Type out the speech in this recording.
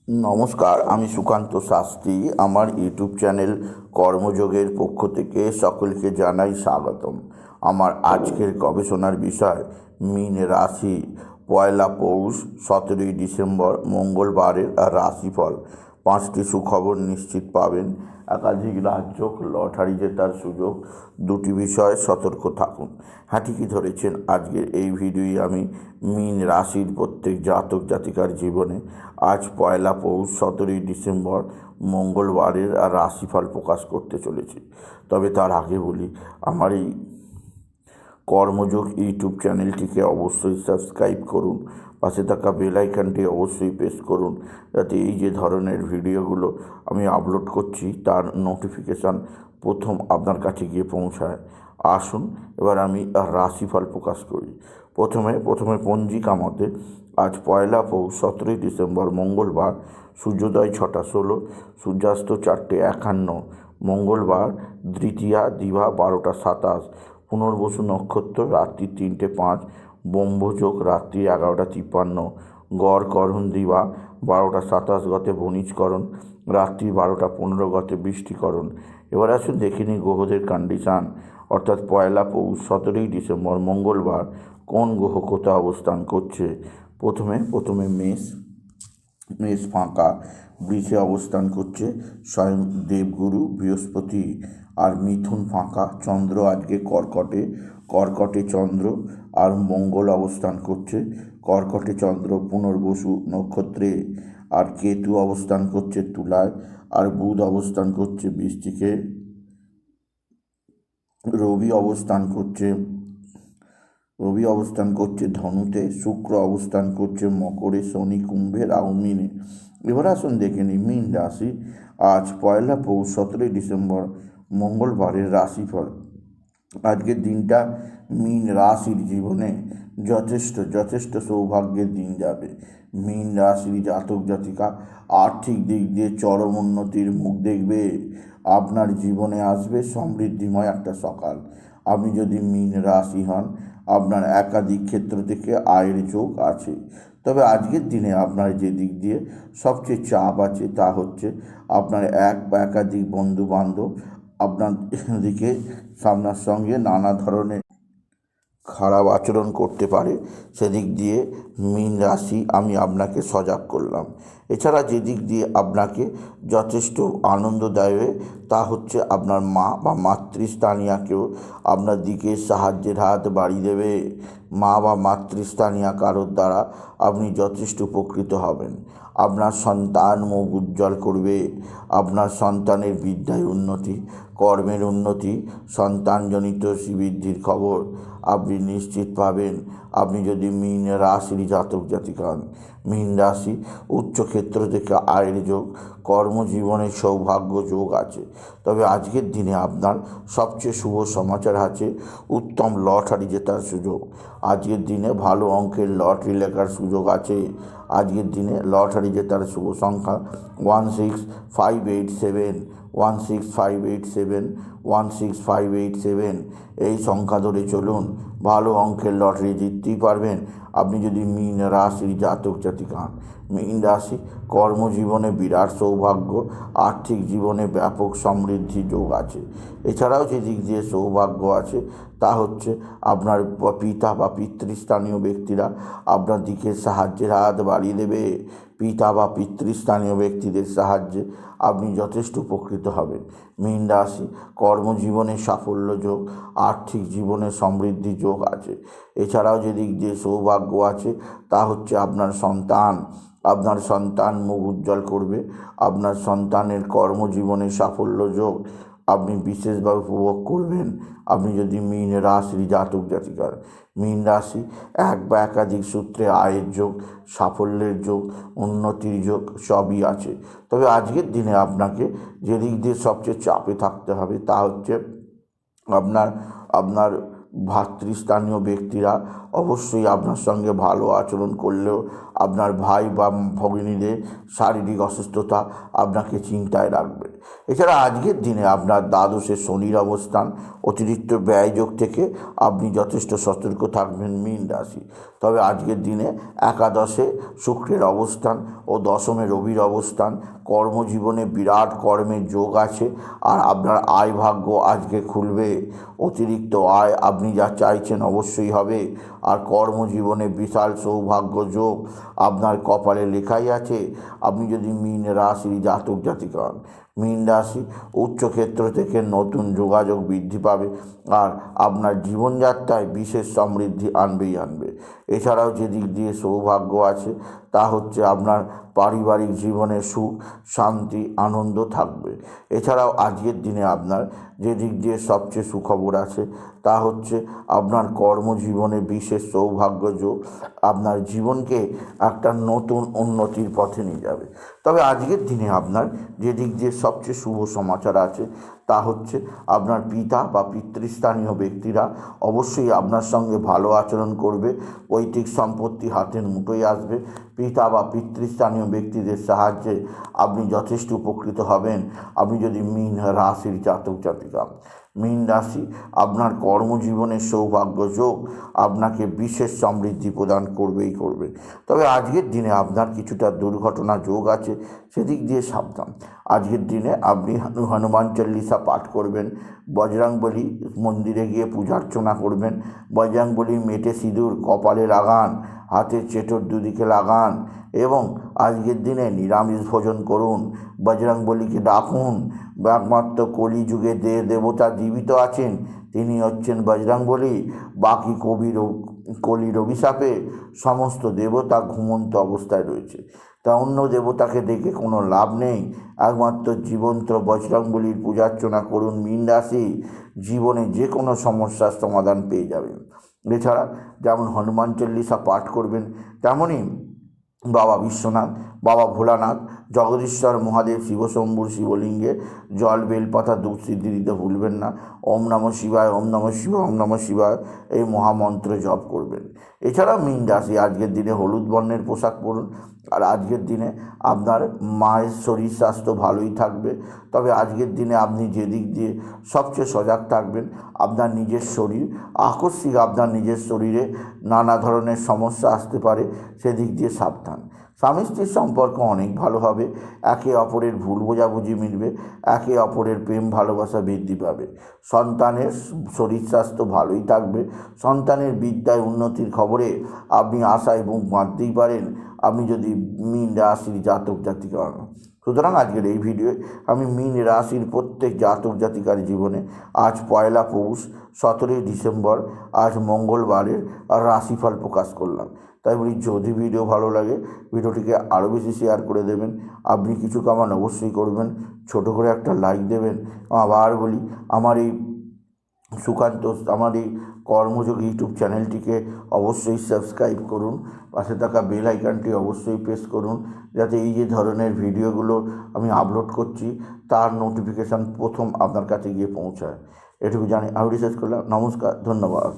নমস্কার, আমি সুকান্ত শাস্ত্রী। আমার ইউটিউব চ্যানেল কর্মযোগের পক্ষ থেকে সকলকে জানাই স্বাগতম। আমার আজকের গবেষণার বিষয় মীন রাশি, পয়লা পৌষ 17ই ডিসেম্বর মঙ্গলবারের রাশিফল। 5টি সুখবর নিশ্চিত পাবেন, একাধিক রাজ্য, লটারি জেতার সুযোগ, 2টি বিষয়ে সতর্ক থাকুন। হ্যাঁ, ঠিকই ধরেছেন। আজকের এই ভিডিওই আমি মীন রাশির প্রত্যেক জাতক জাতিকার জীবনে আজ পয়লা পৌষ 17ই ডিসেম্বর মঙ্গলবারের রাশিফল প্রকাশ করতে চলেছি। তবে তার আগে বলি, আমার এই কর্মযোগ ইউটিউব চ্যানেলটিকে অবশ্যই সাবস্ক্রাইব করুন, পাশে থাকা বেল আইকনটি অবশ্যই প্রেস করুন, যাতে এই যে ধরনের ভিডিওগুলো আমি আপলোড করছি তার নোটিফিকেশান প্রথম আপনার কাছে গিয়ে পৌঁছায়। আসুন এবার আমি রাশিফল প্রকাশ করি। প্রথমে পঞ্জিকা মতে আজ পয়লা পৌষ 17ই ডিসেম্বর মঙ্গলবার, সূর্যোদয় 6টা 16, সূর্যাস্ত 4টে 51, মঙ্গলবার দ্বিতীয়া দিবা 12টা 27, পুনর্বসু নক্ষত্র রাত্রি 3টে 5, ব্রহ্মযোগ রাত্রি 11টা 53, গড়করণ দিবা 12টা 27 গতে বণিজকরণ, রাত্রি 12টা 15 গতে বৃষ্টিকরণ। এবার আসুন দেখে নিই গ্রহদের কন্ডিশান, অর্থাৎ পয়লা পৌষ 17ই ডিসেম্বর মঙ্গলবার কোন গ্রহ কোথায় অবস্থান করছে। প্রথমে মেষ ফাঁকা, বৃষে অবস্থান করছে স্বয়ং দেবগুরু বৃহস্পতি। আর মিথুন ফাঁকা, চন্দ্র আজকে কর্কটে চন্দ্র আর মঙ্গল অবস্থান করছে কর্কটে চন্দ্র পুনর্বসু নক্ষত্রে। আর কেতু অবস্থান করছে তুলায়, আর বুধ অবস্থান করছে বৃশ্চিকে, রবি অবস্থান করছে ধনুতে, শুক্র অবস্থান করছে মকরে, শনি কুম্ভে, রাহু মীনে। এবার আসুন দেখে নিই মীন রাশি আজ পয়লা পৌষ 17ই ডিসেম্বর মঙ্গলবারের রাশিফল। আজকের দিনটা মীন রাশির জীবনে যথেষ্ট সৌভাগ্যের দিন যাবে। মীন রাশির জাতক জাতিকা আর্থিক দিক দিয়ে চরম উন্নতির মুখ দেখবে। আপনার জীবনে আসবে সমৃদ্ধিময় একটা সকাল। আপনি যদি মীন রাশি হন, আপনার একাধিক ক্ষেত্র থেকে আয়ের যোগ আছে। তবে আজকের দিনে আপনার যে দিক দিয়ে সবচেয়ে চাপ আছে তা হচ্ছে আপনার এক বা একাধিক বন্ধু বান্ধব আপনার দিকে আপনার সঙ্গে নানা ধরনের খারাপ আচরণ করতে পারে। সেদিক দিয়ে মীন রাশি আমি আপনাকে সজাগ করলাম। এছাড়া যে দিক দিয়ে আপনাকে যথেষ্ট আনন্দ দেবে তা হচ্ছে আপনার মা বা মাতৃস্থানীয়াকেও আপনার দিকে সাহায্যের হাত বাড়িয়ে দেবে। মা বা মাতৃস্থানীয়া কারোর দ্বারা আপনি যথেষ্ট উপকৃত হবেন। আপনার সন্তান মুখ উজ্জ্বল করবে। আপনার সন্তানের বিদ্যায় উন্নতি, কর্মের উন্নতি, সন্তানজনিত শ্রীবৃদ্ধির খবর আপনি নিশ্চিত পাবেন। আপনি যদি মীন রাশির জাতক জাতিকা হন, মীন রাশি উচ্চক্ষেত্র থেকে আয়ের যোগ, কর্মজীবনে সৌভাগ্য যোগ আছে। তবে আজকের দিনে আপনার সবচেয়ে শুভ সমাচার আছে উত্তম লটারি জেতার সুযোগ। আজকের দিনে ভালো অঙ্কের লটারি লেখার সুযোগ আছে। আজকের দিনে লটারি জেতার শুভ সংখ্যা 16587, 16587, 16587। এই সংখ্যা ধরে চলুন, ভালো অঙ্কের লটারি জিততেই পারবেন আপনি যদি মীন রাশির জাতক জাতিকা হন। মীন রাশি কর্মজীবনে বিরাট সৌভাগ্য, আর্থিক জীবনে ব্যাপক সমৃদ্ধি যোগ আছে। এছাড়াও যে দিক দিয়ে সৌভাগ্য আছে তা হচ্ছে আপনার পিতা বা পিতৃস্থানীয় ব্যক্তিরা আপনার দিকে সাহায্যের হাত বাড়িয়ে দেবে। পিতা বা পিতৃস্থানীয় ব্যক্তিদের সাহায্যে আপনি যথেষ্ট উপকৃত হবেন। মীন রাশি কর্মজীবনে সাফল্য যোগ, আর্থিক জীবনে সমৃদ্ধি যোগ আছে। এছাড়াও যে দিক দিয়ে সৌভাগ্য আছে তা হচ্ছে আপনার সন্তান মুখ উজ্জ্বল করবে। আপনার সন্তানের কর্মজীবনে সাফল্য যোগ আপনি বিশেষভাবে উপভোগ করবেন আপনি যদি মীন রাশির জাতক জাতিকার। মীন রাশি এক বা একাধিক সূত্রে আয়ের যোগ, সাফল্যের যোগ, উন্নতির যোগ সবই আছে। তবে আজকের দিনে আপনাকে যে দিক দিয়ে সবচেয়ে চাপে থাকতে হবে তা হচ্ছে আপনার ভাতৃস্থানীয় ব্যক্তিরা অবশ্যই আপনার সঙ্গে ভালো আচরণ করলেও আপনার ভাই বা ভগিনীদের শারীরিক অসুস্থতা আপনাকে চিন্তায় রাখবে। এছাড়া আজকের দিনে আপনার দ্বাদশে শনির অবস্থান, অতিরিক্ত ব্যয়যোগ থেকে আপনি যথেষ্ট সতর্ক থাকবেন মীন রাশি। তবে আজকের দিনে একাদশে শুক্রের অবস্থান ও দশমে রবির অবস্থান, কর্মজীবনে বিরাট কর্মের যোগ আছে। আর আপনার আয় ভাগ্য আজকে খুলবে, অতিরিক্ত আয় আপনি যা চাইছেন অবশ্যই হবে। আর কর্মজীবনে বিশাল সৌভাগ্য যোগ আপনার কপালে লেখাই আছে। আপনি যদি মীন রাশির জাতক জাতিকা হন, মীন রাশি উচ্চক্ষেত্র থেকে নতুন যোগাযোগ বৃদ্ধি পাবে আর আপনার জীবনযাত্রায় বিশেষ সমৃদ্ধি আনবেই আনবে। এছাড়াও যে দিক দিয়ে সৌভাগ্য আছে তা হচ্ছে আপনার পারিবারিক জীবনে সুখ, শান্তি, আনন্দ থাকবে। এছাড়াও আজকের দিনে আপনার যে দিক দিয়ে সবচেয়ে সুখবর আছে তা হচ্ছে আপনার কর্মজীবনে বিশেষ সৌভাগ্য যোগ আপনার জীবনকে একটা নতুন উন্নতির পথে নিয়ে যাবে। তবে আজকের দিনে আপনার যে দিক দিয়ে সবচেয়ে শুভ সমাচার আছে তা হচ্ছে আপনার পিতা বা পিতৃস্থানীয় ব্যক্তিরা অবশ্যই আপনার সঙ্গে ভালো আচরণ করবে, পৈতৃক সম্পত্তি হাতের মুঠোয় আসবে। পিতা বা পিতৃস্থানীয় ব্যক্তিদের সাহায্যে আপনি যথেষ্ট উপকৃত হবেন। আপনি যদি মীন রাশির জাতক জাতিকা, মীন রাশি আপনার কর্মজীবনের সৌভাগ্য যোগ আপনাকে বিশেষ সমৃদ্ধি প্রদান করবেই করবে। তবে আজকের দিনে আপনার কিছুটা দুর্ঘটনা যোগ আছে, সেদিক দিয়ে সাবধান। আজকের দিনে আপনি হনুমান চল্লিশা পাঠ করবেন, বজরংবলী মন্দিরে গিয়ে পূজার্চনা করবেন, বজরংবলী মেটে সিঁদুর কপালে লাগান, হাতের চেটোর দুদিকে লাগান এবং আজকের দিনে নিরামিষ ভোজন করুন। বজরংবলীকে ডাকুন। একমাত্র কলিযুগে যে দেবতা জীবিত আছেন তিনি হচ্ছেন বজরংবলী। বাকি কলির অভিশাপে সমস্ত দেবতা ঘুমন্ত অবস্থায় রয়েছে, তা অন্য দেবতাকে দেখে কোনো লাভ নেই। একমাত্র জীবন্ত বজরংবলীর পূজার্চনা করুন মীন রাশি, জীবনে যে কোনো সমস্যার সমাধান পেয়ে যাবেন। এছাড়া যেমন হনুমান চল্লিশা পাঠ করবেন, তেমনই বাবা বিশ্বনাথ, বাবা ভোলানাথ, জগদীশ্বর মহাদেব, শিবশম্ভুর শিবলিঙ্গে জল, বেলপাতা, ধূপ সিদ্ধি দিতে ভুলবেন না। ওম নমঃ শিবায়, ওম নমঃ শিবায়, ওম নমঃ শিবায় এই মহামন্ত্র জপ করবেন। এছাড়াও মীন রাশি আজকের দিনে হলুদ বর্ণের পোশাক পরুন। আর আজকের দিনে আপনার মায়ের শরীর স্বাস্থ্য ভালোই থাকবে। তবে আজকের দিনে আপনি যে দিক দিয়ে সবচেয়ে সজাগ থাকবেন, আপনার নিজের শরীর আকস্মিক আপনার নিজের শরীরে নানা ধরনের সমস্যা আসতে পারে, সেদিক দিয়ে সাবধান। স্বামী স্ত্রীর সম্পর্ক অনেক ভালো হবে, একে অপরের ভুল বোঝাবুঝি মিলবে, একে অপরের প্রেম ভালোবাসা বৃদ্ধি পাবে। সন্তানের শরীর স্বাস্থ্য ভালোই থাকবে। সন্তানের বিদ্যায় উন্নতির খবরে আপনি আশায় বুক বাঁধতেই পারেন, আপনি যদি মীন রাশির জাতক জাতিকা হন। সুতরাং আজকের এই ভিডিওয়ে আমি মীন রাশির প্রত্যেক জাতক জাতিকার জীবনে আজ পয়লা পৌষ 17ই ডিসেম্বর আজ মঙ্গলবারের রাশিফল প্রকাশ করলাম। তাই বলি, যদি ভিডিও ভালো লাগে ভিডিওটিকে আরও বেশি শেয়ার করে দেবেন। আপনি কিছু কামান অবশ্যই করবেন, ছোট করে একটা লাইক দেবেন। আবার বলি, আমার এই কর্মযোগ ইউটিউব চ্যানেলটিকে অবশ্যই সাবস্ক্রাইব করুন, পাশে থাকা বেল আইকনটি অবশ্যই প্রেস করুন, যাতে এই যে ধরনের ভিডিওগুলো আমি আপলোড করছি তার নোটিফিকেশান প্রথম আপনার কাছে গিয়ে পৌঁছায়। এটুকু জানি আমি শেষ করলাম। নমস্কার, ধন্যবাদ।